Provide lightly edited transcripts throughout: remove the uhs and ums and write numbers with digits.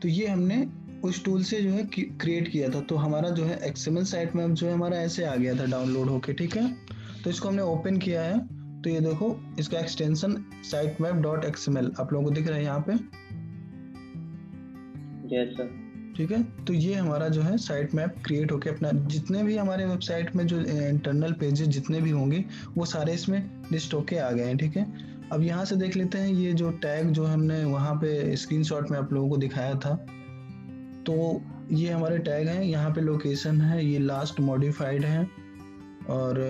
तो ये हमने उस टूल से जो है क्रिएट किया था। तो हमारा जो है XML साइट मैप जो है हमारा ऐसे आ गया था डाउनलोड होके, ठीक है। तो इसको हमने ओपन किया है, तो ये देखो इसका एक्सटेंशन sitemap.xml आप लोगों को दिख रहा है यहाँ पे। Yes sir. ठीक है, तो ये हमारा जो है साइट मैप क्रिएट होके अपना जितने भी हमारे वेबसाइट में जो इंटरनल पेजेस जितने भी होंगे वो सारे इसमें लिस्ट होके आ गए हैं, ठीक है। अब यहाँ से देख लेते हैं ये जो टैग जो हमने वहाँ पे स्क्रीनशॉट में आप लोगों को दिखाया था, तो ये हमारे टैग हैं। यहाँ पे लोकेशन है, ये लास्ट मॉडिफाइड है, और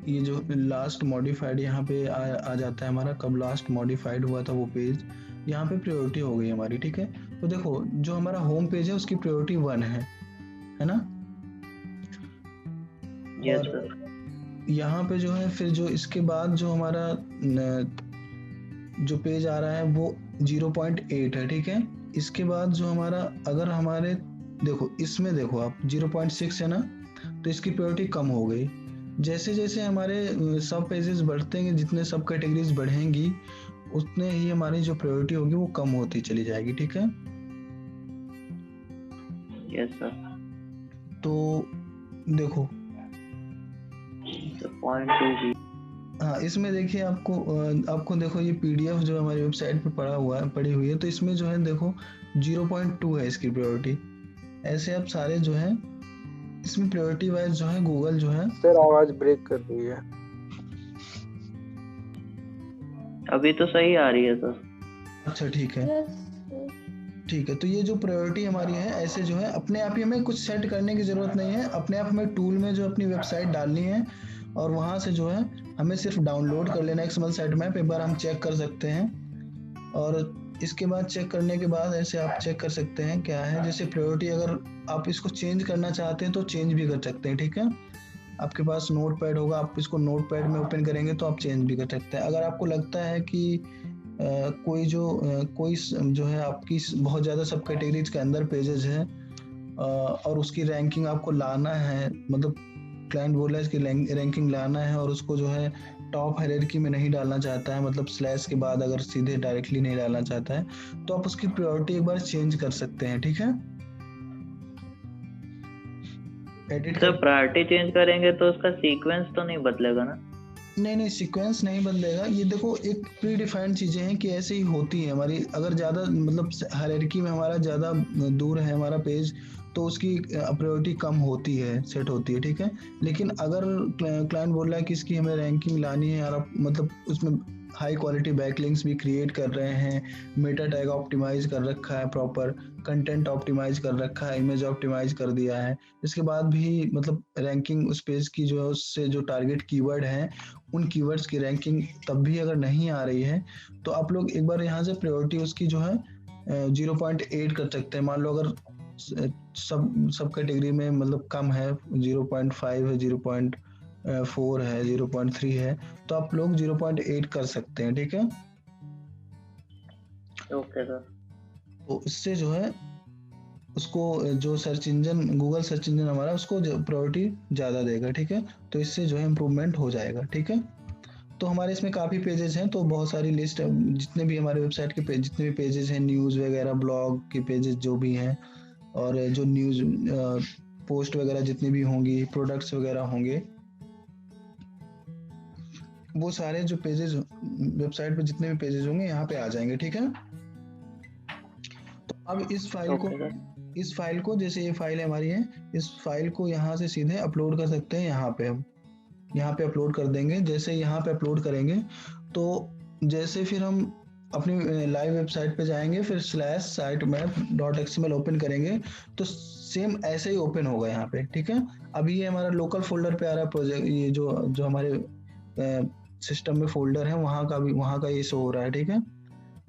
ये जो लास्ट मॉडिफाइड यहाँ पे आ जाता है हमारा, कब लास्ट मॉडिफाइड हुआ था वो पेज, यहाँ पे प्रायोरिटी हो गई हमारी, ठीक है। तो देखो जो हमारा होम पेज है उसकी प्रायोरिटी 1 है ना। यस और सर। यहाँ पे जो है फिर जो इसके बाद जो हमारा जो पेज आ रहा है वो 0.8 है, ठीक है। इसके बाद जो हमारा अगर हमारे देखो इसमें देखो आप 0.6 है ना, तो इसकी प्रायोरिटी कम हो गई। जैसे जैसे हमारे सब पेजेस बढ़ते हैं, जितने सब कैटेगरीज बढ़ेंगी उतने ही हमारी जो प्रायोरिटी होगी वो कम होती चली जाएगी, ठीक है। Yes sir. तो देखो पॉइंट 2 भी। हाँ, इसमें देखिए आपको देखो ये PDF जो हमारी वेबसाइट पे पड़ी हुई है, तो इसमें जो है देखो 0.2 है इसकी प्रायोरिटी। ऐसे आप सारे जो है इसमें प्रायोरिटी वाइज जो है गूगल जो है। सर आवाज ब्रेक कर रही है। अभी तो सही आ रही है सर। अच्छा ठीक है, ठीक है। तो ये जो प्रायोरिटी हमारी है ऐसे जो है अपने आप ही हमें कुछ सेट करने की जरूरत नहीं है, अपने आप हमें टूल में जो अपनी वेबसाइट डालनी है और वहां से जो है हमें सिर्फ डाउनलोड कर लेना XML साइट मैप, एक बार हम चेक कर सकते हैं। और इसके बाद चेक करने के बाद ऐसे आप चेक कर सकते हैं क्या है, जैसे प्रायोरिटी अगर आप इसको चेंज करना चाहते हैं तो चेंज भी कर सकते हैं, ठीक है। आपके पास नोट पैड होगा, आप इसको नोट पैड में ओपन करेंगे तो आप चेंज भी कर सकते हैं। अगर आपको लगता है कि कोई जो है आपकी बहुत ज़्यादा सब कैटेगरीज के अंदर पेजेस है और उसकी रैंकिंग आपको लाना है, मतलब क्लाइंट बोला है इसकी रैंकिंग लाना है और उसको जो है टॉप हायरार्की में नहीं डालना चाहता है, मतलब स्लैश के बाद अगर सीधे डायरेक्टली नहीं डालना चाहता है, तो आप उसकी प्रायोरिटी एक बार चेंज कर सकते हैं, ठीक है। एडिट सर प्रायोरिटी चेंज करेंगे तो उसका सीक्वेंस तो नहीं बदलेगा ना? नहीं, सीक्वेंस नहीं बदलेगा। ये देखो एक प्री डिफाइंड चीजें हैं कि ऐसे ही होती है हमारी, अगर ज्यादा मतलब हायरार्की में हमारा ज्यादा दूर है हमारा पेज तो उसकी प्रायोरिटी कम होती है, सेट होती है, ठीक है। लेकिन अगर क्लाइंट बोल रहा है कि इसकी हमें रैंकिंग लानी है और मतलब उसमें हाई क्वालिटी बैकलिंक्स भी क्रिएट कर रहे हैं, मेटा टैग ऑप्टिमाइज कर रखा है, प्रॉपर कंटेंट ऑप्टिमाइज कर रखा है, इमेज ऑप्टिमाइज कर दिया है, इसके बाद भी मतलब रैंकिंग उस पेज की जो है उससे जो टारगेट कीवर्ड है उन कीवर्ड्स की रैंकिंग तब भी अगर नहीं आ रही है तो आप लोग एक बार यहाँ से प्रायोरिटी उसकी जो है 0.8 कर सकते हैं। मान लो अगर सब कैटेगरी में मतलब कम है, 0.5 है, 0.4 है, 0.3 है, तो आप लोग 0.8 कर सकते हैं, ठीक है। Okay sir. तो इससे जो है उसको जो search engine Google search engine हमारा उसको प्रायोरिटी ज़्यादा देगा, ठीक है। तो इससे जो है इम्प्रूवमेंट हो जाएगा, ठीक है। तो हमारे इसमें काफ़ी पेजेस हैं, तो बहुत सारी लिस्ट है जितने भी हमारे वेबसाइट के पेज जितने भी पेजेस हैं, न्यूज़ वगैरह ब्लॉग के पेजेस जो भी हैं और जो न्यूज़ पोस्ट वगैरह जितनी भी होंगी, प्रोडक्ट्स वगैरह होंगे, वो सारे जो पेजेस वेबसाइट पे जितने भी पेजेस होंगे यहाँ पे आ जाएंगे, ठीक है। तो अब इस फाइल को जैसे ये फाइल हमारी है, इस फाइल को यहाँ से सीधे अपलोड कर सकते हैं। यहाँ पे हम यहाँ पे अपलोड कर देंगे। जैसे यहाँ पे अपलोड करेंगे तो जैसे फिर हम अपनी लाइव वेबसाइट पे जाएंगे, फिर /sitemap.xml ओपन करेंगे तो सेम ऐसे ही ओपन होगा यहाँ पे, ठीक है। अभी ये हमारा लोकल फोल्डर पे आ रहा है प्रोजेक्ट, ये जो हमारे सिस्टम में फोल्डर है वहाँ का ये शो हो रहा है, ठीक है।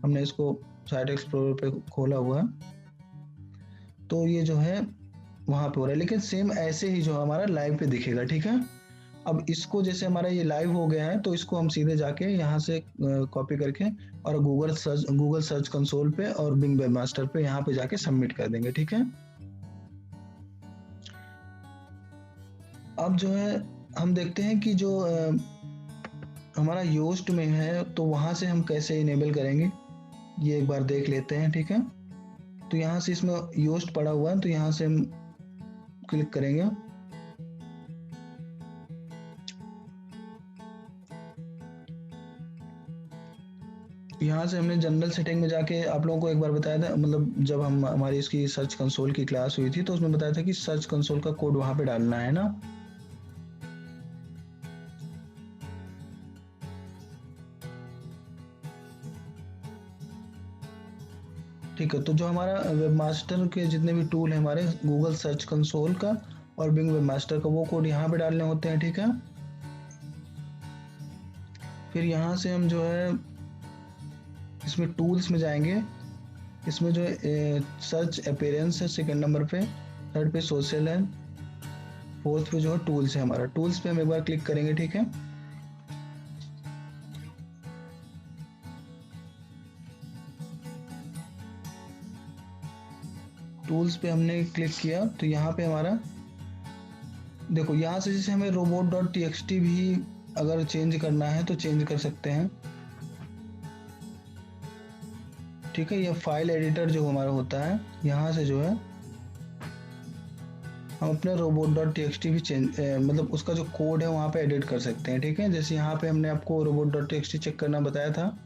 हमने इसको साइट एक्सप्लोरर पे खोला हुआ है तो ये जो है वहाँ पे हो रहा है, लेकिन सेम ऐसे ही जो हमारा लाइव पे दिखेगा, ठीक है। अब इसको जैसे हमारा ये लाइव हो गया है तो इसको हम सीधे जाके यहाँ से कॉपी करके और गूगल सर्च कंसोल पे और बिंग वेबमास्टर पे यहाँ पे जाके सबमिट कर देंगे, ठीक है। अब जो है हम देखते हैं कि जो हमारा योस्ट में है तो वहां से हम कैसे इनेबल करेंगे। ये एक बार देख लेते हैं, ठीक है। तो यहाँ से इसमें योस्ट पड़ा हुआ है, तो यहाँ से हम क्लिक करेंगे। यहाँ से हमने जनरल सेटिंग में जाके आप लोगों को एक बार बताया था, मतलब जब हम हमारी इसकी सर्च कंसोल की क्लास हुई थी तो उसमें बताया था कि सर्च कंसोल का कोड वहां पे डालना है ना। ठीक है, तो जो हमारा वेबमास्टर के जितने भी टूल है हमारे, गूगल सर्च कंसोल का और बिंग वेबमास्टर का, वो कोड यहाँ पे डालने होते हैं, ठीक है। फिर यहाँ से हम जो है इसमें टूल्स में जाएंगे। इसमें जो है सर्च अपीयरेंस है सेकंड नंबर पे, थर्ड पे सोशल है, फोर्थ पे जो है टूल्स है हमारा। टूल्स पे हम एक बार क्लिक करेंगे, ठीक है। टूल्स पे हमने क्लिक किया तो यहाँ पे हमारा देखो, यहाँ से जैसे हमें robot.txt भी अगर चेंज करना है तो चेंज कर सकते हैं, ठीक है। यह फाइल एडिटर जो हमारा होता है, यहाँ से जो है हम अपने robot.txt भी चेंज मतलब उसका जो कोड है वहाँ पे एडिट कर सकते हैं, ठीक है। जैसे यहाँ पे हमने आपको robot.txt चेक करना बताया था,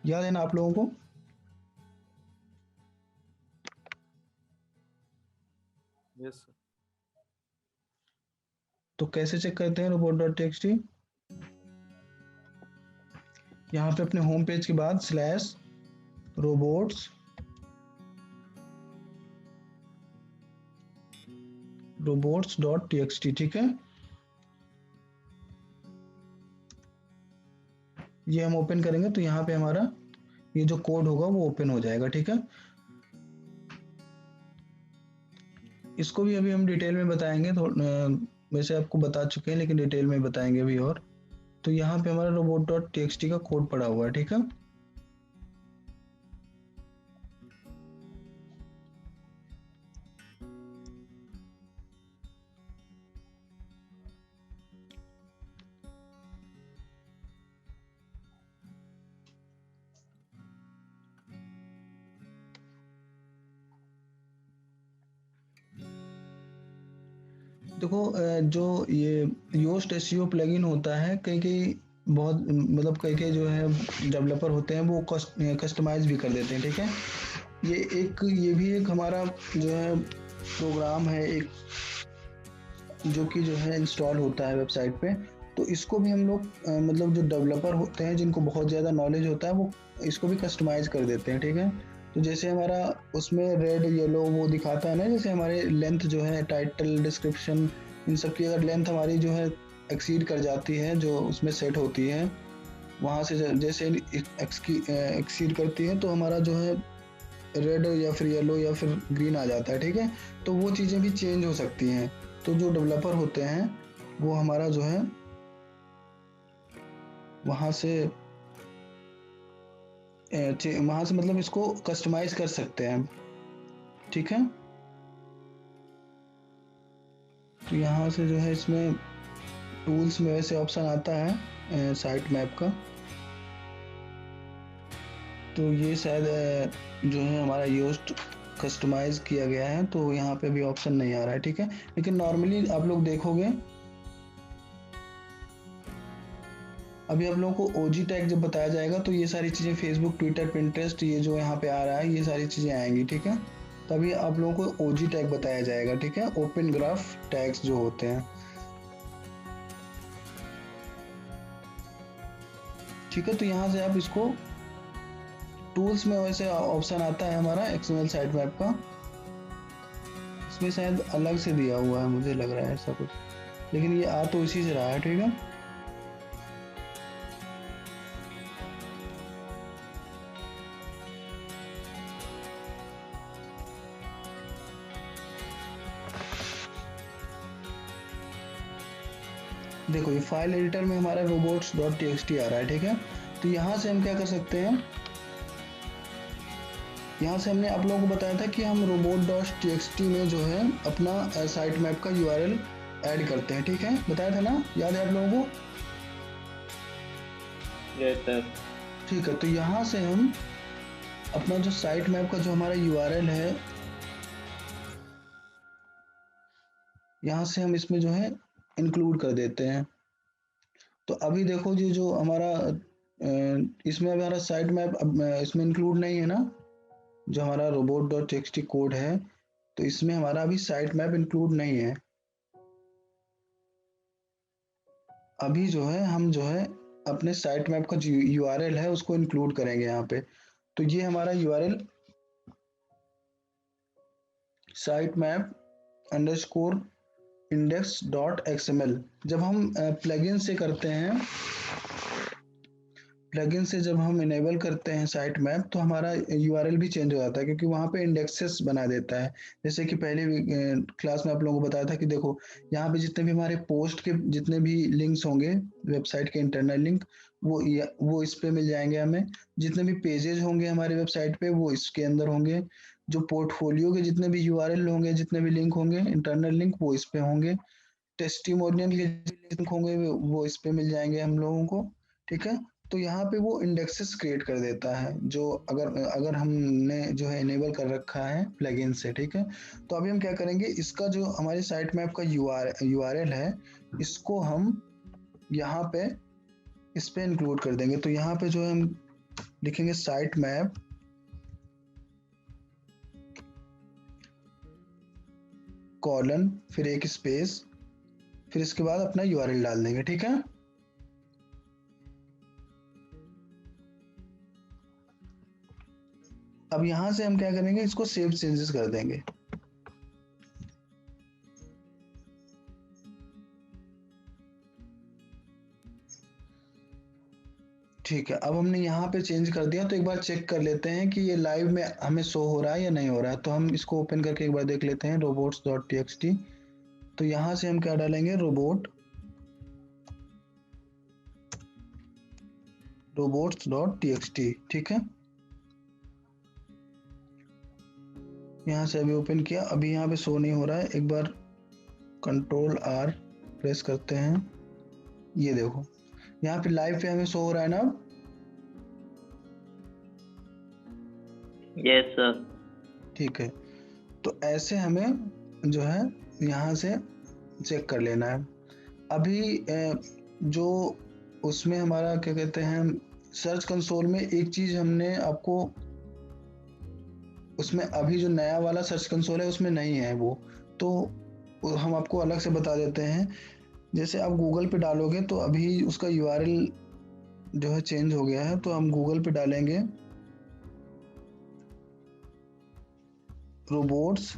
याद है ना आप लोगों को? Yes sir. तो कैसे चेक करते हैं robot.txt? यहाँ पे अपने होम पेज के बाद robots.txt, ठीक है। ये हम ओपन करेंगे तो यहाँ पे हमारा ये जो कोड होगा वो ओपन हो जाएगा, ठीक है। इसको भी अभी हम डिटेल में बताएंगे, वैसे आपको बता चुके हैं लेकिन डिटेल में बताएंगे अभी और। तो यहाँ पे हमारा robot.txt का कोड पड़ा हुआ है, ठीक है। देखो जो ये योस्ट एसईओ प्लगइन होता है, कई कई बहुत मतलब कई कई जो है डेवलपर होते हैं वो कस्टमाइज भी कर देते हैं, ठीक है। ये भी एक हमारा जो है प्रोग्राम है एक, जो कि जो है इंस्टॉल होता है वेबसाइट पे। तो इसको भी हम लोग मतलब जो डेवलपर होते हैं जिनको बहुत ज़्यादा नॉलेज होता है वो इसको भी कस्टमाइज कर देते हैं, ठीक है। तो जैसे हमारा उसमें रेड येलो वो दिखाता है ना, जैसे हमारे लेंथ जो है, टाइटल, डिस्क्रिप्शन, इन सब की अगर लेंथ हमारी जो है एक्सीड कर जाती है जो उसमें सेट होती है, वहाँ से जैसे एक्सीड करती है तो हमारा जो है रेड या फिर येलो या फिर ग्रीन आ जाता है, ठीक है। तो वो चीज़ें भी चेंज हो सकती हैं। तो जो डेवलपर होते हैं वो हमारा जो है वहाँ से मतलब इसको कस्टमाइज कर सकते हैं, ठीक है। तो यहाँ से जो है इसमें टूल्स में वैसे ऑप्शन आता है साइट मैप का, तो ये शायद जो है हमारा योस्ट कस्टमाइज किया गया है तो यहाँ पे भी ऑप्शन नहीं आ रहा है, ठीक है। लेकिन नॉर्मली आप लोग देखोगे, अभी आप लोगों को ओजी टैग जब बताया जाएगा तो ये सारी चीज़ें फेसबुक, ट्विटर, पिंटरेस्ट, ये जो यहाँ पे आ रहा है ये सारी चीज़ें आएंगी, ठीक है। तभी आप लोगों को ओजी टैग बताया जाएगा, ठीक है। ओपन ग्राफ टैग्स जो होते हैं, ठीक है। तो यहाँ से आप इसको टूल्स में वैसे ऑप्शन आता है हमारा एक्सएमएल साइट मैप का, इसमें शायद अलग से दिया हुआ है, मुझे लग रहा है ऐसा कुछ, लेकिन ये आ तो इसी से रहा है, ठीक है। देखो ये फाइल एडिटर में हमारा robots.txt आ रहा है, ठीक है। तो यहाँ से हम क्या कर सकते हैं, यहाँ से हमने आप लोगों को बताया था कि हम robot.txt में जो है अपना साइट मैप का URL ऐड करते हैं, ठीक है। बताया था ना, याद है आप लोगों को? Yes sir. ठीक है, तो यहाँ से हम अपना जो साइट मैप का जो हमारा यूआरएल है, यहाँ से हम इसमें जो है इंक्लूड कर देते हैं। तो अभी देखो जी, जो हमारा इसमें हमारा साइट मैप इसमें इंक्लूड नहीं है ना, जो हमारा robot.txt कोड है, तो इसमें हमारा अभी साइट मैप इंक्लूड नहीं है। अभी जो है हम जो है अपने साइट मैप का जो यूआरएल है उसको इंक्लूड करेंगे यहाँ पे। तो ये हमारा URL site map underscore index.xml। जब हम प्लगइन से करते हैं, प्लगइन से जब हम इनेबल करते हैं साइट मैप, तो हमारा यूआरएल भी चेंज हो जाता है, क्योंकि वहाँ पे इंडेक्सेस बना देता है। जैसे कि पहले क्लास में आप लोगों को बताया था कि देखो, यहाँ पे जितने भी हमारे पोस्ट के जितने भी लिंक्स होंगे, वेबसाइट के इंटरनल लिंक, वो इस पे मिल जाएंगे हमें। जितने भी पेजेस होंगे हमारे वेबसाइट पे वो इसके अंदर होंगे। जो पोर्टफोलियो के जितने भी यूआरएल होंगे, जितने भी लिंक होंगे इंटरनल लिंक, वो इस पे होंगे। टेस्टिमोनियल के लिंक होंगे वो इस पे मिल जाएंगे हम लोगों को। ठीक है, तो यहाँ पे वो इंडेक्सेस क्रिएट कर देता है, जो अगर अगर हमने जो है इनेबल कर रखा है प्लगइन से। ठीक है, तो अभी हम क्या करेंगे, इसका जो हमारे साइट मैप का यूआरएल है, इसको हम यहाँ पे इस पे इंक्लूड कर देंगे। तो यहाँ पे जो है हम लिखेंगे साइट मैप कॉलन, फिर एक स्पेस, फिर इसके बाद अपना यूआरएल डाल देंगे। ठीक है, अब यहां से हम क्या करेंगे, इसको सेव चेंजेस कर देंगे। ठीक है, अब हमने यहाँ पे चेंज कर दिया, तो एक बार चेक कर लेते हैं कि ये लाइव में हमें शो हो रहा है या नहीं हो रहा है। तो हम इसको ओपन करके एक बार देख लेते हैं, robots.txt। तो यहाँ से हम क्या डालेंगे, robots.txt। ठीक है, यहाँ से अभी ओपन किया, अभी यहाँ पे शो नहीं हो रहा है। एक बार Ctrl+R प्रेस करते हैं, ये देखो यहाँ पे लाइव पे हमें शो हो रहा है ना। Yes sir. ठीक है, तो ऐसे हमें जो है यहाँ से चेक कर लेना है। अभी जो उसमें हमारा क्या कहते हैं, सर्च कंसोल में एक चीज हमने आपको, उसमें अभी जो नया वाला सर्च कंसोल है उसमें नहीं है वो, तो हम आपको अलग से बता देते हैं। जैसे आप गूगल पे डालोगे तो अभी उसका यूआरएल जो है चेंज हो गया है, तो हम गूगल पे डालेंगे रोबोट्स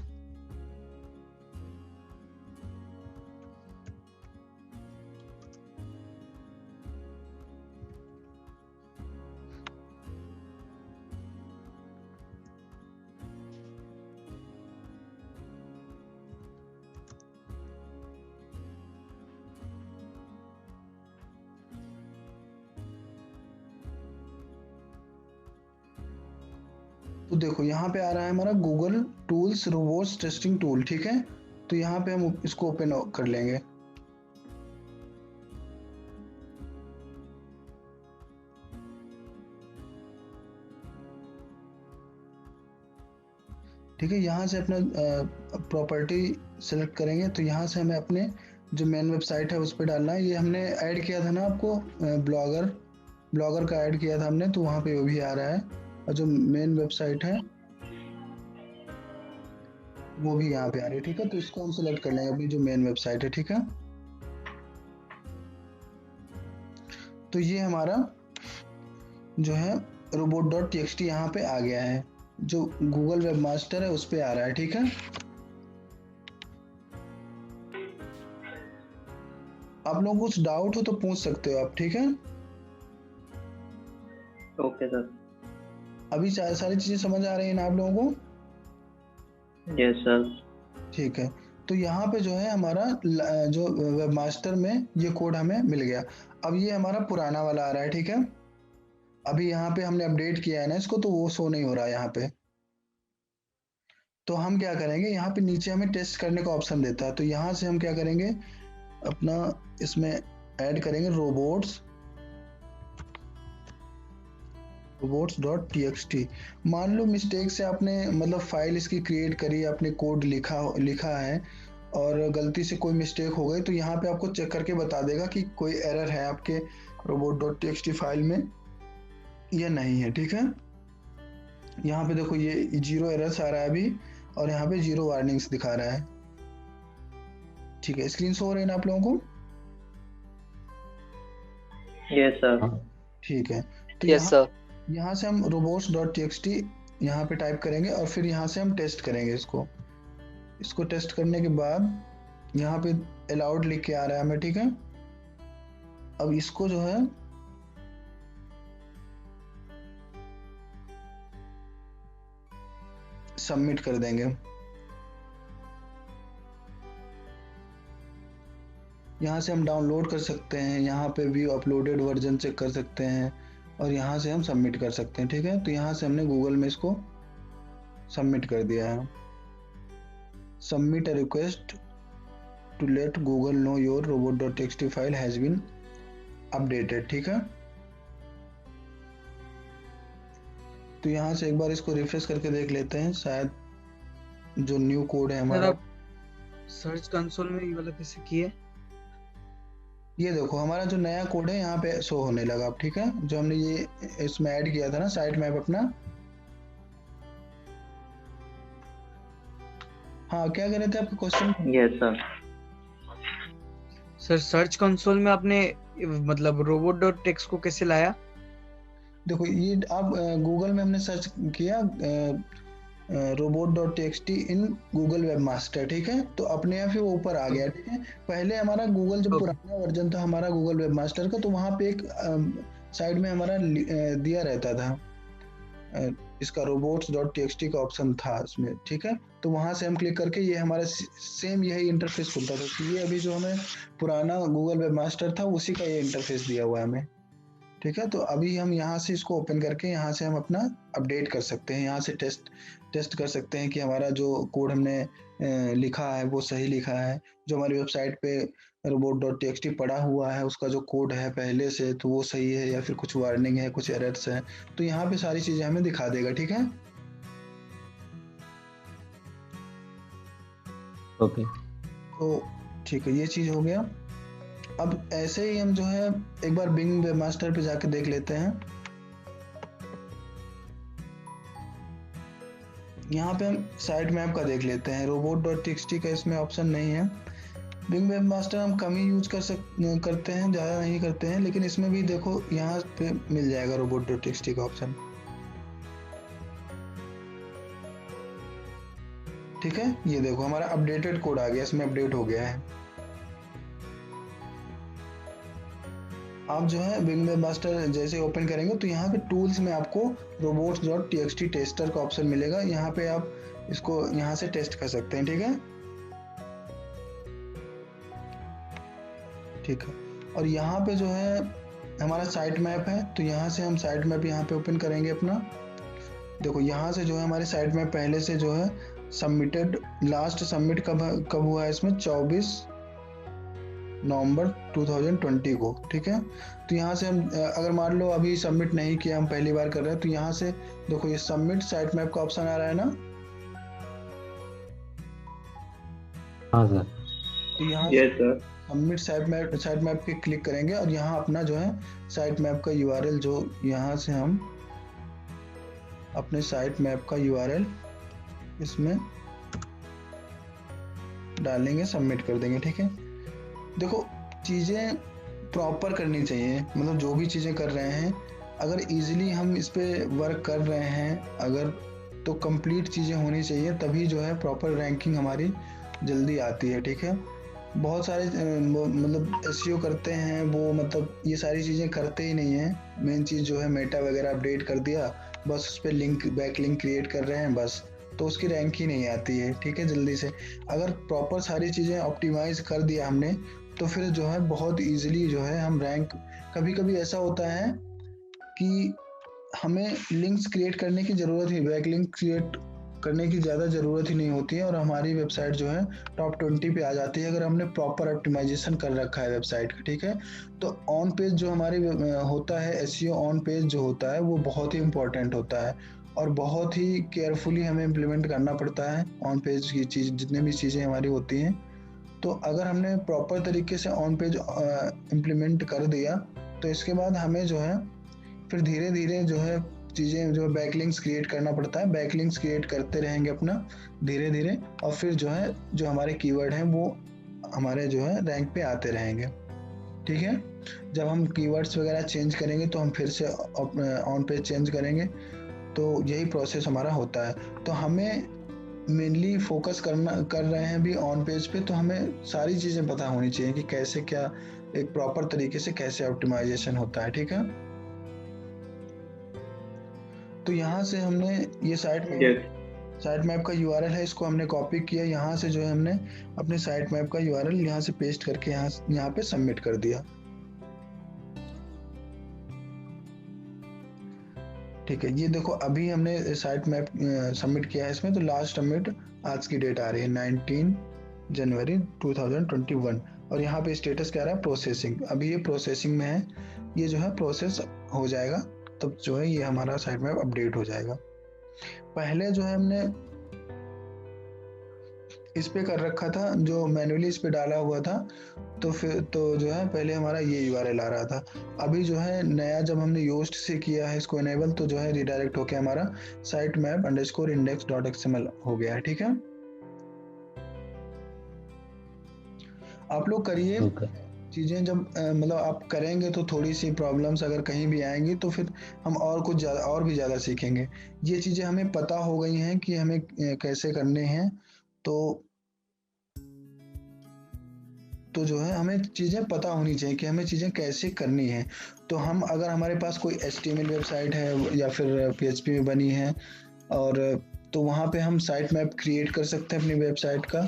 तो देखो यहाँ पे आ रहा है हमारा Google tools robots testing tool. ठीक है, तो यहाँ पे हम इसको ओपन कर लेंगे। ठीक है, यहाँ से अपना प्रॉपर्टी सेलेक्ट करेंगे, तो यहाँ से हमें अपने जो मेन वेबसाइट है उस पर डालना है। ये हमने ऐड किया था ना आपको, ब्लॉगर का ऐड किया था हमने, तो वहाँ पे वो भी आ रहा है, और जो मेन वेबसाइट है वो भी यहाँ पे आ रही है। ठीक है, तो इसको हम सेलेक्ट कर लेंगे अपनी जो मेन वेबसाइट है। ठीक है, तो ये हमारा जो है robot.txt यहाँ पे आ गया है, जो गूगल वेबमास्टर है उस पे आ रहा है। ठीक है, आप लोगों को कुछ डाउट हो तो पूछ सकते हो आप। ठीक है, ओके सर। अभी सारी चीजें समझ आ रही है ना आप लोगों को? Yes sir. ठीक है, तो यहाँ पे जो है हमारा जो वेबमास्टर में ये कोड हमें मिल गया। अब ये हमारा पुराना वाला आ रहा है। ठीक है, अभी यहाँ पे हमने अपडेट किया है ना इसको, तो वो शो नहीं हो रहा है यहाँ पे। तो हम क्या करेंगे, यहाँ पे नीचे हमें टेस्ट करने का ऑप्शन देता है, तो यहाँ से हम क्या करेंगे, अपना इसमें ऐड करेंगे रोबोट्स robots.txt। मान लो मिस्टेक से आपने मतलब फाइल इसकी क्रिएट करी, आपने कोड लिखा है और गलती से कोई मिस्टेक हो गई, तो यहाँ पे आपको चेक करके बता देगा कि कोई एरर है आपके robot.txt फाइल में या नहीं है। ठीक है, यहाँ पे देखो ये 0 एरर्स आ रहा है अभी, और यहाँ पे 0 वार्निंग्स दिखा रहा है। ठीक है, स्क्रीन शो हो रही है ना आप लोगों को? Yes sir. ठीक है, तो यस सर। यहाँ से हम robots.txt यहाँ पे टाइप करेंगे और फिर यहाँ से हम टेस्ट करेंगे इसको टेस्ट करने के बाद यहाँ पे अलाउड लिख के आ रहा है हमें। ठीक है, अब इसको जो है सबमिट कर देंगे। यहाँ से हम डाउनलोड कर सकते हैं, यहाँ पे व्यू अपलोडेड वर्जन चेक कर सकते हैं और यहाँ से हम सबमिट कर सकते हैं। ठीक है, तो यहाँ से हमने गूगल में इसको सबमिट कर दिया है। Submit a request to let Google know your robot.txt file has been updated. ठीक है, तो यहाँ से एक बार इसको रिफ्रेश करके देख लेते हैं, शायद जो न्यू कोड है हमारा। सर्च कंसोल में ये वाला कैसे किए? ये देखो हमारा जो नया कोड है यहाँ पे शो होने लगा अब। ठीक है, जो हमने ये इसमें ऐड किया था ना साइट मैप अपना। हाँ, क्या कह रहे थे आपके question? Yes sir. Sir search console में आपने मतलब robot.txt को कैसे लाया? देखो ये आप गूगल में हमने सर्च किया robot.txt इन गूगल वेबमास्टर। ठीक है, तो अपने आप ही वो ऊपर आ गया। ठीक है, पहले हमारा गूगल जो पुराना वर्जन था हमारा गूगल वेबमास्टर का, तो वहाँ पे एक साइड में हमारा दिया रहता था इसका robots.txt का ऑप्शन था इसमें। ठीक है, तो वहाँ से हम क्लिक करके ये हमारा सेम यही इंटरफेस खुलता था। तो ये अभी जो हमें पुराना गूगल वेबमास्टर था उसी का ये इंटरफेस दिया हुआ है हमें। ठीक है, तो अभी हम यहाँ से इसको ओपन करके यहाँ से हम अपना अपडेट कर सकते हैं, यहाँ से टेस्ट कर सकते हैं कि हमारा जो कोड हमने लिखा है वो सही लिखा है। जो हमारी वेबसाइट पे robot.txt पड़ा हुआ है उसका जो कोड है पहले से, तो वो सही है या फिर कुछ वार्निंग है, कुछ एरर्स है, तो यहाँ पे सारी चीजें हमें दिखा देगा। ठीक है, ओके तो ठीक है, ये चीज हो गया। अब ऐसे ही हम जो है एक बार बिंग वेबमास्टर पे जाके देख लेते हैं। यहाँ पे हम साइट मैप का देख लेते हैं। robot.txt का इसमें ऑप्शन नहीं है। बिंग वेबमास्टर हम कम ही यूज करते हैं, ज़्यादा नहीं करते हैं, लेकिन इसमें भी देखो यहाँ पे मिल जाएगा robot.txt का ऑप्शन। ठीक है, ये देखो हमारा अपडेटेड कोड आ गया, इसमें अपडेट हो गया है। आप जो है बिंग वेबमास्टर जैसे ओपन करेंगे तो यहाँ पे टूल्स में आपको robots.txt टेस्टर का ऑप्शन मिलेगा। यहाँ पे आप इसको यहाँ से टेस्ट कर सकते हैं। ठीक है, ठीक है, और यहाँ पे जो है हमारा साइट मैप है, तो यहाँ से हम साइट मैप यहाँ पे ओपन करेंगे अपना। देखो यहाँ से जो है हमारे साइट मैप पहले से जो है सबमिटेड, लास्ट सबमिट कब हुआ है इसमें 24 नवंबर 2020 को। ठीक है, तो यहाँ से हम अगर मान लो अभी सबमिट नहीं किया, हम पहली बार कर रहे हैं, तो यहाँ से देखो ये सबमिट साइट मैप का ऑप्शन आ रहा है ना। हाँ सर। तो यहाँ yes sir. Submit site map पे क्लिक करेंगे और यहाँ अपना जो है साइट मैप का यूआरएल, जो यहाँ से हम अपने साइट मैप का यूआरएल इसमें डालेंगे, सबमिट कर देंगे। ठीक है, देखो चीज़ें प्रॉपर करनी चाहिए, मतलब जो भी चीज़ें कर रहे हैं अगर इजीली हम इस पे वर्क कर रहे हैं अगर, तो कंप्लीट चीज़ें होनी चाहिए, तभी जो है प्रॉपर रैंकिंग हमारी जल्दी आती है। ठीक है, बहुत सारे मतलब एसईओ करते हैं वो, मतलब ये सारी चीज़ें करते ही नहीं हैं। मेन चीज़ जो है मेटा वगैरह अपडेट कर दिया, बस उस पर लिंक बैक लिंक क्रिएट कर रहे हैं बस, तो उसकी रैंक ही नहीं आती है। ठीक है, जल्दी से अगर प्रॉपर सारी चीज़ें ऑप्टिमाइज कर दिया हमने, तो फिर जो है बहुत इजीली जो है हम रैंक, कभी कभी ऐसा होता है कि हमें लिंक्स क्रिएट करने की ज़रूरत ही, बैक लिंक क्रिएट करने की ज़्यादा ज़रूरत ही नहीं होती है और हमारी वेबसाइट जो है टॉप 20 पे आ जाती है अगर हमने प्रॉपर ऑप्टिमाइजेशन कर रखा है वेबसाइट का, ठीक है। तो ऑन पेज जो हमारी होता है, एसईओ ऑन पेज जो होता है वो बहुत ही इम्पोर्टेंट होता है और बहुत ही केयरफुली हमें इम्प्लीमेंट करना पड़ता है ऑन पेज की चीज़, जितने भी चीज़ें हमारी होती हैं। तो अगर हमने प्रॉपर तरीके से ऑन पेज इम्प्लीमेंट कर दिया तो इसके बाद हमें जो है फिर धीरे धीरे जो है चीज़ें जो बैकलिंक्स क्रिएट करना पड़ता है, बैकलिंक्स क्रिएट करते रहेंगे अपना धीरे धीरे और फिर जो है जो हमारे कीवर्ड हैं वो हमारे जो है रैंक पे आते रहेंगे, ठीक है। जब हम कीवर्ड्स वगैरह चेंज करेंगे तो हम फिर से ऑन पेज चेंज करेंगे, तो यही प्रोसेस हमारा होता है। तो हमें मेनली फोकस कर रहे हैं भी ऑन पेज पे, तो हमें सारी चीज़ें पता होनी चाहिए कि कैसे क्या एक प्रॉपर तरीके से कैसे ऑप्टिमाइजेशन होता है, ठीक है। तो यहाँ से हमने ये साइट मैप का यूआरएल है, इसको हमने कॉपी किया, यहाँ से जो है हमने अपने साइट मैप का यूआरएल यहाँ से पेस्ट करके यहाँ पे सबमिट कर दिया, ठीक है। ये देखो अभी हमने साइट मैप सबमिट किया है इसमें, तो लास्ट सबमिट आज की डेट आ रही है 19 जनवरी 2021 और यहाँ पे स्टेटस क्या रहा है, प्रोसेसिंग। अभी ये प्रोसेसिंग में है, ये जो है प्रोसेस हो जाएगा तब जो है ये हमारा साइट मैप अपडेट हो जाएगा। पहले जो है हमने इस पे कर रखा था, जो मैन्युअली इस पे डाला हुआ था, तो फिर तो जो है पहले हमारा ये यूआरएल आ रहा था। अभी जो है नया जब हमने योस्ट से किया है इसको इनेबल, तो जो है रिडायरेक्ट होके हमारा साइट मैप _index.xml हो गया है, ठीक है। आप लोग करिए चीज़ें, जब मतलब आप करेंगे तो थोड़ी सी प्रॉब्लम्स अगर कहीं भी आएंगी तो फिर हम और कुछ ज़्यादा और भी ज़्यादा सीखेंगे। ये चीज़ें हमें पता हो गई हैं कि हमें कैसे करने हैं, तो जो है हमें चीज़ें पता होनी चाहिए कि हमें चीज़ें कैसे करनी है। तो हम अगर हमारे पास कोई HTML वेबसाइट है या फिर PHP में बनी है और तो वहाँ पे हम साइट मैप क्रिएट कर सकते हैं अपनी वेबसाइट का,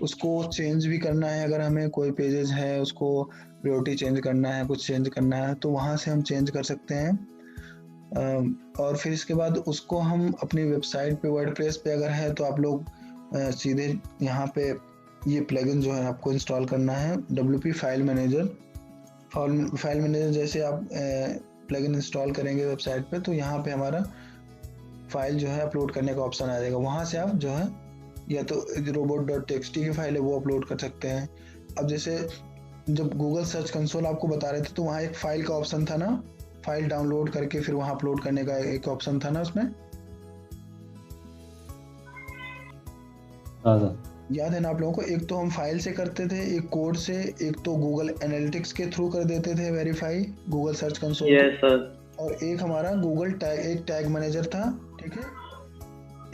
उसको चेंज भी करना है, अगर हमें कोई पेजेस है उसको प्रायोरिटी चेंज करना है, कुछ चेंज करना है तो वहाँ से हम चेंज कर सकते हैं। और फिर इसके बाद उसको हम अपनी वेबसाइट पे वर्डप्रेस पे अगर है तो आप लोग सीधे यहाँ पे ये प्लगइन जो है आपको इंस्टॉल करना है, WP फाइल मैनेजर। जैसे आप प्लगइन इंस्टॉल करेंगे वेबसाइट पे तो यहाँ पे हमारा फाइल जो है अपलोड करने का ऑप्शन आ जाएगा। वहाँ से आप जो है या तो robot.txt की फाइल है वो अपलोड कर सकते हैं। अब जैसे जब गूगल सर्च कंसोल आपको बता रहे थे तो वहाँ एक फाइल का ऑप्शन था ना, फाइल डाउनलोड करके फिर वहाँ अपलोड करने का एक ऑप्शन था ना उसमें, याद है ना आप लोगों को। एक तो हम फाइल से करते थे, एक कोड से, एक तो गूगल एनालिटिक्स के थ्रू कर देते थे verify Google search console. Yes sir. और एक हमारा गूगल एक टैग मैनेजर था, ठीक है,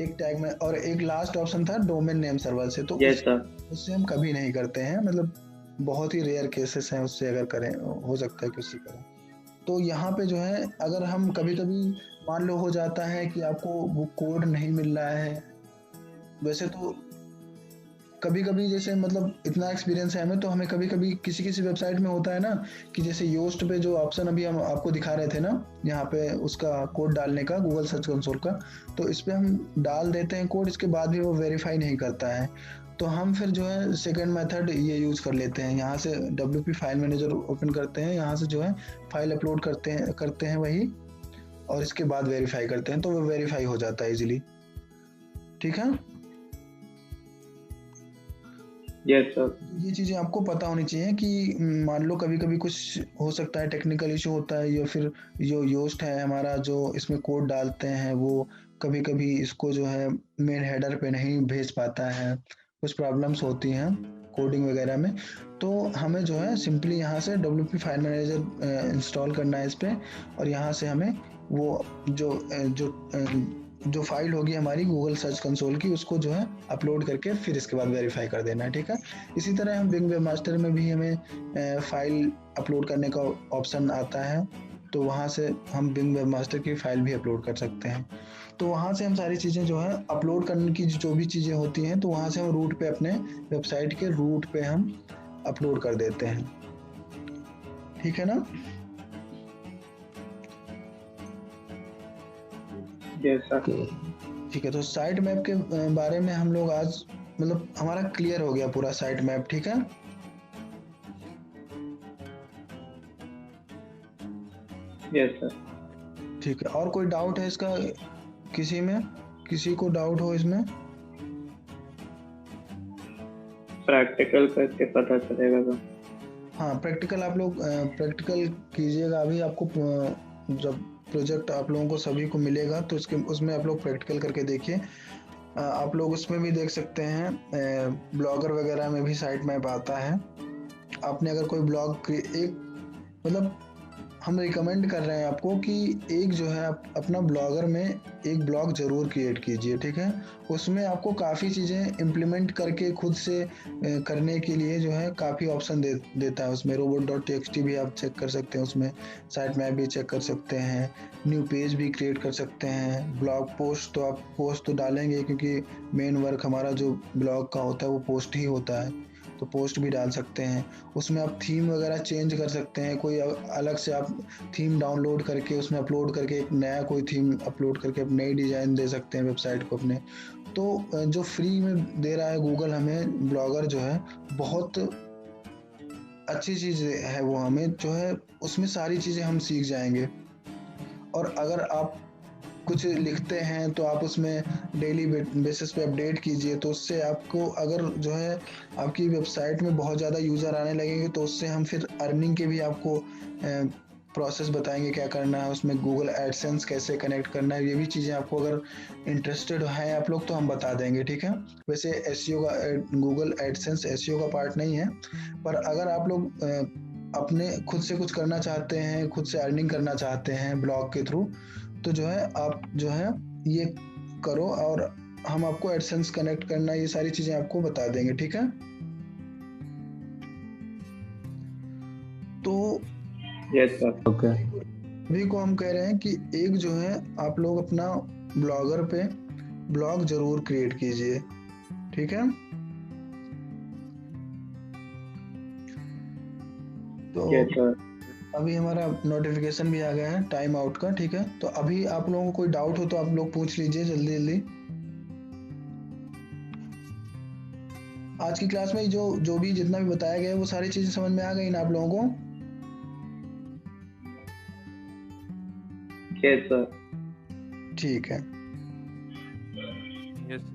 एक टैग में, और एक लास्ट ऑप्शन था डोमेन नेम सर्वर से। तो उससे हम कभी नहीं करते हैं, मतलब बहुत ही रेयर केसेस हैं उससे अगर करें, हो सकता है कि उससे करें। तो यहाँ पे जो है अगर हम कभी कभी मान लो हो जाता है कि आपको वो कोड नहीं मिल रहा है, वैसे तो कभी कभी जैसे मतलब इतना एक्सपीरियंस है हमें, तो हमें कभी कभी किसी वेबसाइट में होता है ना कि जैसे योस्ट पे जो ऑप्शन अभी हम आपको दिखा रहे थे ना यहाँ पे उसका कोड डालने का गूगल सर्च कंसोल का, तो इस पे हम डाल देते हैं कोड, इसके बाद भी वो वेरीफाई नहीं करता है। तो हम फिर जो है सेकंड मेथड ये यूज कर लेते हैं, यहाँ से WP फाइल मैनेजर ओपन करते हैं, यहाँ से जो है फाइल अपलोड करते हैं वही, और इसके बाद वेरीफाई करते हैं तो वो वेरीफाई हो जाता है इजीली, ठीक है। Yes sir. ये चीजें आपको पता होनी चाहिए कि मान लो कभी कभी कुछ हो सकता है, टेक्निकल इशू होता है, या फिर जो योस्ट है हमारा जो इसमें कोड डालते हैं वो कभी कभी इसको जो है मेन हेडर पे नहीं भेज पाता है, कुछ प्रॉब्लम्स होती हैं कोडिंग वगैरह में। तो हमें जो है सिंपली यहाँ से WP फाइल मैनेजर इंस्टॉल करना है इस पर, और यहाँ से हमें वो जो फाइल होगी हमारी गूगल सर्च कंसोल की उसको जो है अपलोड करके फिर इसके बाद वेरीफाई कर देना है, ठीक है। इसी तरह हम बिंग वेबमास्टर में भी हमें फाइल अपलोड करने का ऑप्शन आता है, तो वहाँ से हम बिंग वेबमास्टर की फाइल भी अपलोड कर सकते हैं। तो वहाँ से हम सारी चीज़ें जो है अपलोड करने की जो भी चीज़ें होती हैं तो वहाँ से हम रूट पे अपने वेबसाइट के रूट पे हम अपलोड कर देते हैं, ठीक है ना। Yes sir. ठीक है, तो साइट मैप के बारे में हम लोग आज मतलब हमारा क्लियर हो गया पूरा साइट मैप, ठीक है। Yes sir. ठीक है, और कोई डाउट है इसका किसी में, किसी को डाउट हो इसमें? प्रैक्टिकल करके पता चलेगा तो। हाँ, प्रैक्टिकल आप लोग प्रैक्टिकल कीजिएगा। अभी आपको जब प्रोजेक्ट आप लोगों को सभी को मिलेगा तो उसमें आप लोग प्रैक्टिकल करके देखिए। आप लोग उसमें भी देख सकते हैं, ब्लॉगर वगैरह में भी साइट मैप आता है। आपने अगर कोई ब्लॉग एक मतलब हम रिकमेंड कर रहे हैं आपको कि एक जो है आप अपना ब्लॉगर में एक ब्लॉग जरूर क्रिएट कीजिए, ठीक है। उसमें आपको काफ़ी चीज़ें इम्प्लीमेंट करके खुद से करने के लिए जो है काफ़ी ऑप्शन देता है उसमें। robot.txt भी आप चेक कर सकते हैं, उसमें साइट मैप भी चेक कर सकते हैं, न्यू पेज भी क्रिएट कर सकते हैं, ब्लॉग पोस्ट तो आप पोस्ट तो डालेंगे क्योंकि मेन वर्क हमारा जो ब्लॉग का होता है वो पोस्ट ही होता है, तो पोस्ट भी डाल सकते हैं। उसमें आप थीम वगैरह चेंज कर सकते हैं, कोई अलग से आप थीम डाउनलोड करके उसमें अपलोड करके एक नया कोई थीम अपलोड करके आप नई डिज़ाइन दे सकते हैं वेबसाइट को अपने। तो जो फ्री में दे रहा है गूगल हमें ब्लॉगर जो है, बहुत अच्छी चीज़ है वो हमें जो है, उसमें सारी चीज़ें हम सीख जाएंगे। और अगर आप कुछ लिखते हैं तो आप उसमें डेली बेसिस पे अपडेट कीजिए, तो उससे आपको अगर जो है आपकी वेबसाइट में बहुत ज़्यादा यूज़र आने लगेंगे तो उससे हम फिर अर्निंग के भी आपको प्रोसेस बताएंगे क्या करना है उसमें, गूगल एडसेंस कैसे कनेक्ट करना है, ये भी चीज़ें आपको अगर इंटरेस्टेड हैं आप लोग तो हम बता देंगे, ठीक है। वैसे एसईओ का गूगल एडसेंस एसईओ का पार्ट नहीं है, पर अगर आप लोग अपने खुद से कुछ करना चाहते हैं, खुद से अर्निंग करना चाहते हैं ब्लॉग के थ्रू, तो जो है आप जो है ये करो और हम आपको एडसेंस कनेक्ट करना ये सारी चीजें आपको बता देंगे, ठीक है। तो यस सर। ओके। अभी को हम कह रहे हैं कि एक जो है आप लोग अपना ब्लॉगर पे ब्लॉग जरूर क्रिएट कीजिए, ठीक है। तो यस सर। अभी हमारा नोटिफिकेशन भी आ गया है टाइम आउट का, ठीक है। तो अभी आप लोगों को कोई डाउट हो तो आप लोग पूछ लीजिए जल्दी जल्दी। आज की क्लास में जो भी जितना भी बताया गया है वो सारी चीजें समझ में आ गई ना आप लोगों को? Yes sir. ठीक है। यस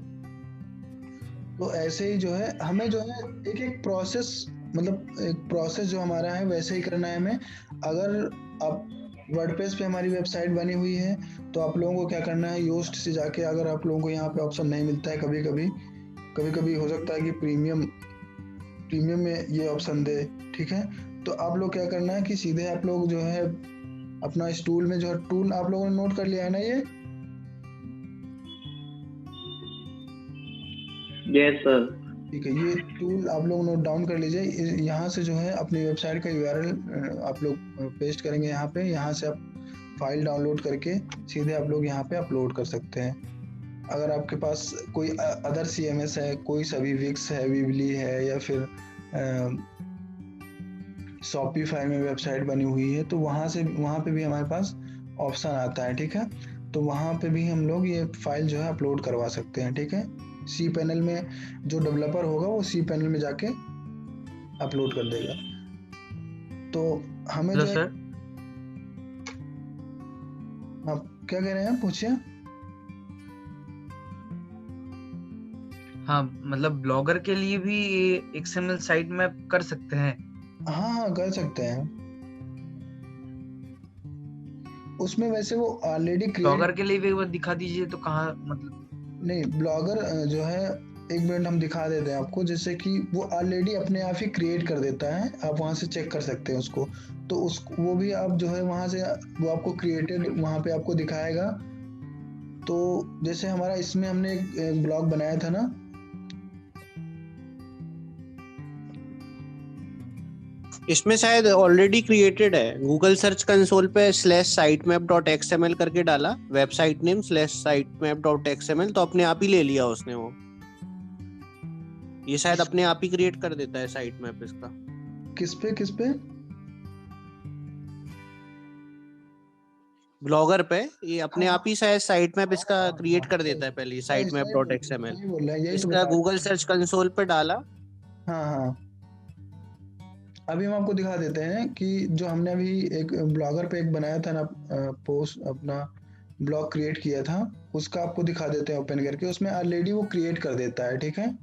तो ऐसे ही जो है हमें जो है एक एक प्रोसेस, मतलब एक प्रोसेस जो हमारा है वैसे ही करना है हमें। अगर आप वर्डप्रेस पे हमारी वेबसाइट बनी हुई है तो आप लोगों को क्या करना है, योस्ट से जाके, अगर आप लोगों को यहाँ पे ऑप्शन नहीं मिलता है, कभी कभी हो सकता है कि प्रीमियम में ये ऑप्शन दे, ठीक है। तो आप लोग क्या करना है कि सीधे आप लोग जो है अपना इस टूल में जो है, टूल आप लोगों ने नोट कर लिया है ना ये? Yes sir. ठीक है, ये टूल आप लोग नोट डाउन कर लीजिए। यहाँ से जो है अपनी वेबसाइट का यूआरएल आप लोग पेस्ट करेंगे यहाँ पे, यहाँ से आप फाइल डाउनलोड करके सीधे आप लोग यहाँ पे अपलोड कर सकते हैं। अगर आपके पास कोई अदर सीएमएस है, कोई सभी विक्स है, वीबली है, या फिर शॉपिफाई में वेबसाइट बनी हुई है, तो वहाँ पे भी हमारे पास ऑप्शन आता है, ठीक है। तो वहाँ पे भी हम लोग ये फाइल जो है अपलोड करवा सकते हैं, ठीक है। सी पैनल में जो डेवलपर होगा वो सी पैनल में जाके अपलोड कर देगा। तो हमें हेलो जो है, सर। आप क्या कह रहे हैं, पूछिए। हाँ, मतलब ब्लॉगर के लिए भी एक्सएमएल साइट मैप कर सकते हैं? हाँ हाँ, कर सकते हैं। उसमें वैसे वो ऑलरेडी ब्लॉगर क्रिएट, के लिए भी एक बार दिखा दीजिए तो कहाँ मतलब। नहीं ब्लॉगर जो है, एक मिनट हम दिखा देते हैं आपको, जैसे कि वो ऑलरेडी अपने आप ही क्रिएट कर देता है, आप वहां से चेक कर सकते हैं उसको। तो उस वो भी आप जो है वहां से वो आपको क्रिएटेड वहां पे आपको दिखाएगा। तो जैसे हमारा इसमें हमने एक ब्लॉग बनाया था ना, इसमें शायद ऑलरेडी क्रिएटेड है। गूगल सर्च कंसोल पे /sitemap.xml करके डाला, वेबसाइट नेम /sitemap.xml, तो अपने आप ही ले लिया उसने वो। ये शायद अपने आप ही क्रिएट कर देता है साइट मैप इसका। किस पे ब्लॉगर पे ये अपने हाँ, आप ही शायद साइट मैप इसका हाँ, क्रिएट हाँ, कर देता है पहले सही साइट मैप सही डॉट बोल एक्सएमएल। सही बोल रहा है, यही तो इसका बता गूगल सर्च कंसोल पे डाला। हाँ हाँ। अभी हम आपको दिखा देते हैं कि जो हमने अभी एक ब्लॉगर पे एक बनाया था ना, पोस्ट अपना ब्लॉग क्रिएट किया था, उसका आपको दिखा देते हैं ओपन करके, उसमें ऑलरेडी वो क्रिएट कर देता है, ठीक है।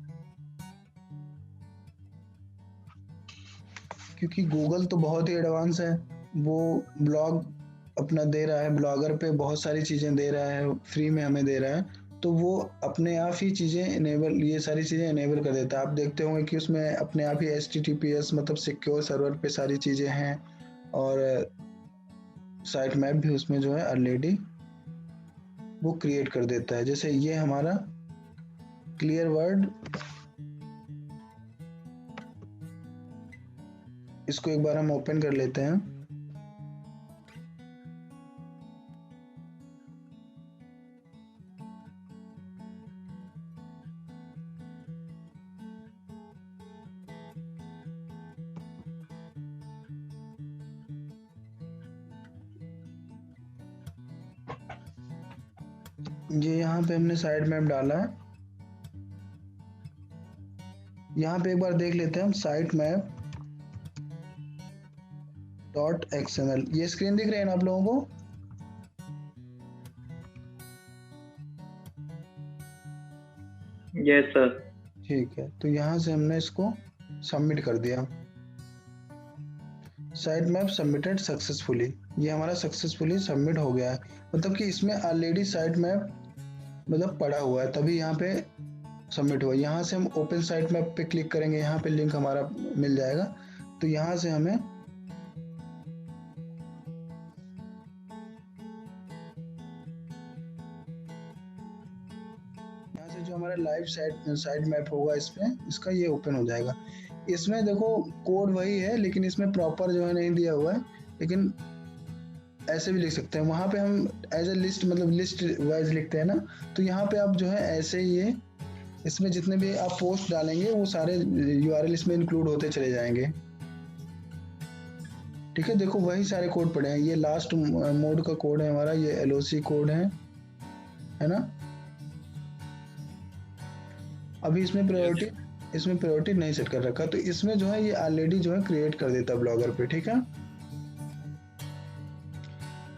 क्योंकि गूगल तो बहुत ही एडवांस है, वो ब्लॉग अपना दे रहा है, ब्लॉगर पे बहुत सारी चीज़ें दे रहा है, फ्री में हमें दे रहा है, तो वो अपने आप ही चीज़ें इनेबल, ये सारी चीज़ें इनेबल कर देता है। आप देखते होंगे कि उसमें अपने आप ही HTTPS मतलब सिक्योर सर्वर पे सारी चीज़ें हैं, और साइट मैप भी उसमें जो है ऑलरेडी वो क्रिएट कर देता है। जैसे ये हमारा क्लियर वर्ड, इसको एक बार हम ओपन कर लेते हैं। ये यहाँ पे हमने साइट मैप डाला है, यहाँ पे एक बार देख लेते हैं हम साइट मैप .xml। ये स्क्रीन दिख रही है ना आप लोगों को? Yes sir. ठीक है, तो यहाँ से हमने इसको सबमिट कर दिया। साइट मैप सबमिटेड सक्सेसफुली, ये हमारा सक्सेसफुली सबमिट हो गया है, मतलब कि इसमें ऑलरेडी साइट मैप मतलब पड़ा हुआ है, तभी यहाँ पे सबमिट हुआ। यहाँ से हम ओपन साइट मैप पे क्लिक करेंगे, यहाँ पे लिंक हमारा मिल जाएगा, तो यहाँ से हमें यहाँ से जो हमारा लाइव साइट मैप होगा इसमें, इसका ये ओपन हो जाएगा। इसमें देखो कोड वही है, लेकिन इसमें प्रॉपर जो है नहीं दिया हुआ है, लेकिन ऐसे भी लिख सकते हैं। वहां पे हम एज ए लिस्ट मतलब लिस्ट वाइज लिखते हैं ना, तो यहाँ पे आप जो है ऐसे ही ये इसमें जितने भी आप पोस्ट डालेंगे वो सारे URL इसमें इंक्लूड होते चले जाएंगे, ठीक है। देखो वही सारे कोड पड़े हैं, ये लास्ट मोड का कोड है हमारा, ये LOC कोड है ना। अभी इसमें प्रायोरिटी नहीं सेट कर रखा, तो इसमें जो है ये ऑलरेडी जो है क्रिएट कर देता ब्लॉगर पे, ठीक है।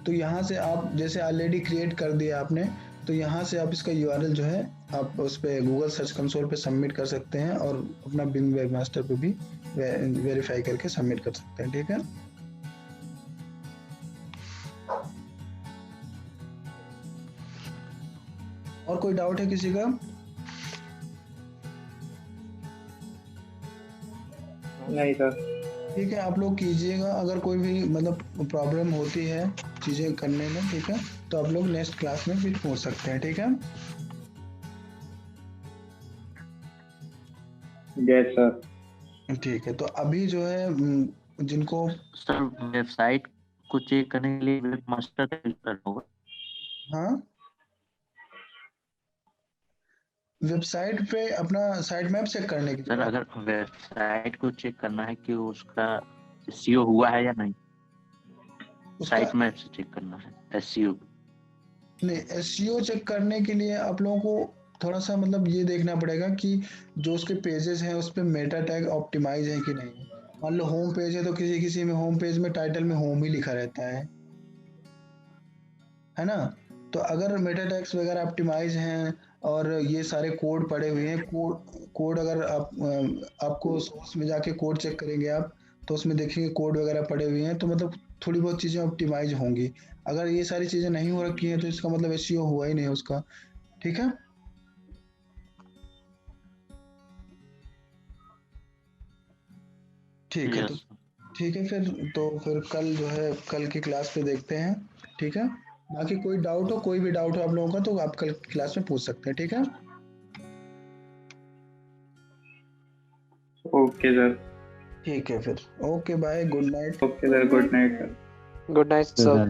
तो यहाँ से आप जैसे ऑलरेडी क्रिएट कर दिया आपने, तो यहाँ से आप इसका URL जो है आप उस पे गूगल सर्च कंसोल पे सबमिट कर सकते हैं, और अपना बिंग वेबमास्टर पे भी वेरीफाई करके सबमिट कर सकते हैं, ठीक है। और कोई डाउट है किसी का? नहीं सर। ठीक है, आप लोग कीजिएगा, अगर कोई भी मतलब प्रॉब्लम होती है चीजें करने में, ठीक है, तो आप लोग नेक्स्ट क्लास में फिर पूछ सकते हैं, ठीक है। Yes sir. ठीक है, तो अभी जो है जिनको सर वेबसाइट को चेक करने के लिए वेब मास्टर का यूज करना होगा। हाँ, वेबसाइट पे अपना साइट मैप चेक करने के सर लिए अगर वेबसाइट को चेक करना है कि उसका SEO हुआ है या नहीं, साइट मैप से चेक करना है SEO। नहीं, SEO चेक करने के लिए आप लोगों को थोड़ा सा मतलब ये देखना पड़ेगा कि जो उसके पेजेस हैं उस पे मेटा टैग ऑप्टिमाइज है कि नहीं। मान लो होम पेज है, तो किसी किसी में होम पेज में टाइटल में होम ही लिखा रहता है ना। तो अगर मेटा टैग्स वगैरह ऑप्टिमाइज हैं और ये सारे कोड पड़े हुए हैं, कोड अगर आपको सोर्स में जाके कोड चेक करेंगे आप, तो उसमें देखेंगे कोड वगैरह पड़े हुए हैं, तो मतलब थोड़ी बहुत चीज़ें ऑप्टिमाइज होंगी। अगर ये सारी चीज़ें नहीं हो रखी हैं, तो इसका मतलब SEO हुआ ही नहीं उसका, ठीक है। ठीक है, तो ठीक है फिर कल जो है कल की क्लास पे देखते हैं, ठीक है। बाकी कोई डाउट हो, कोई भी डाउट हो आप लोगों का, तो आप कल क्लास में पूछ सकते हैं, ठीक है। Okay sir. ठीक है फिर, okay bye, good night. Okay sir, good night sir. Good night sir.